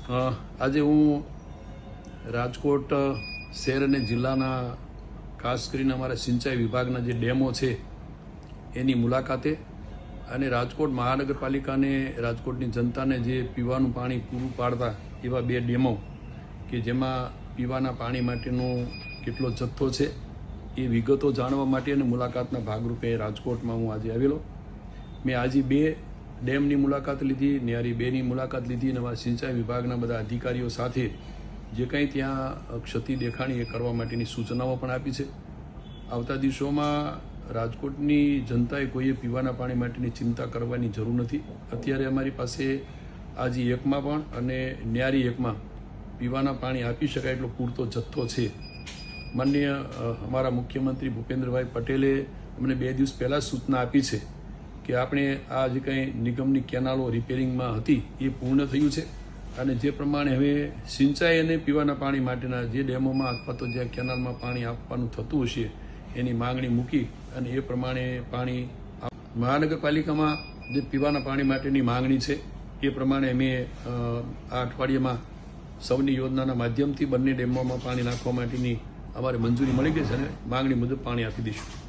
આજે હું રાજકોટ શહેર અને જિલ્લાના ખાસ કરીને અમારા સિંચાઈ વિભાગના જે ડેમો છે એની મુલાકાતે અને રાજકોટ મહાનગરપાલિકાને રાજકોટની જનતાને જે પીવાનું પાણી પૂરું પાડતા એવા બે ડેમો કે જેમાં પીવાના પાણી માટેનો કેટલો જથ્થો છે એ વિગતો જાણવા માટે અને મુલાકાતના ભાગરૂપે રાજકોટમાં હું આજે આવેલો. મેં આજે બે ડેમની મુલાકાત લીધી, ન્યારી બેની મુલાકાત લીધી અને અમારા સિંચાઈ વિભાગના બધા અધિકારીઓ સાથે જે કંઈ ત્યાં ક્ષતિ દેખાણી એ કરવા માટેની સૂચનાઓ પણ આપી છે. આવતા દિવસોમાં રાજકોટની જનતાએ કોઈએ પીવાના પાણી માટેની ચિંતા કરવાની જરૂર નથી. અત્યારે અમારી પાસે આજી એકમાં પણ અને ન્યારી એકમાં પીવાના પાણી આપી શકાય એટલો પૂરતો જથ્થો છે. માનનીય અમારા મુખ્યમંત્રી ભૂપેન્દ્રભાઈ પટેલે અમને 2 દિવસ પહેલાં સૂચના આપી છે કે આપણે આ જે કંઈ નિગમની કેનાલો રિપેરિંગમાં હતી એ પૂર્ણ થયું છે અને જે પ્રમાણે હવે સિંચાઈ અને પીવાના પાણી માટેના જે ડેમોમાં અથવા તો જ્યાં કેનાલમાં પાણી આપવાનું થતું હશે એની માંગણી મૂકી અને એ પ્રમાણે પાણી મહાનગરપાલિકામાં જે પીવાના પાણી માટેની માંગણી છે એ પ્રમાણે અમે આ અઠવાડિયામાં સૌની યોજનાના માધ્યમથી બંને ડેમોમાં પાણી નાખવા માટેની અમારે મંજૂરી મળી ગઈ છે અને માંગણી મુજબ પાણી આપી દઈશું.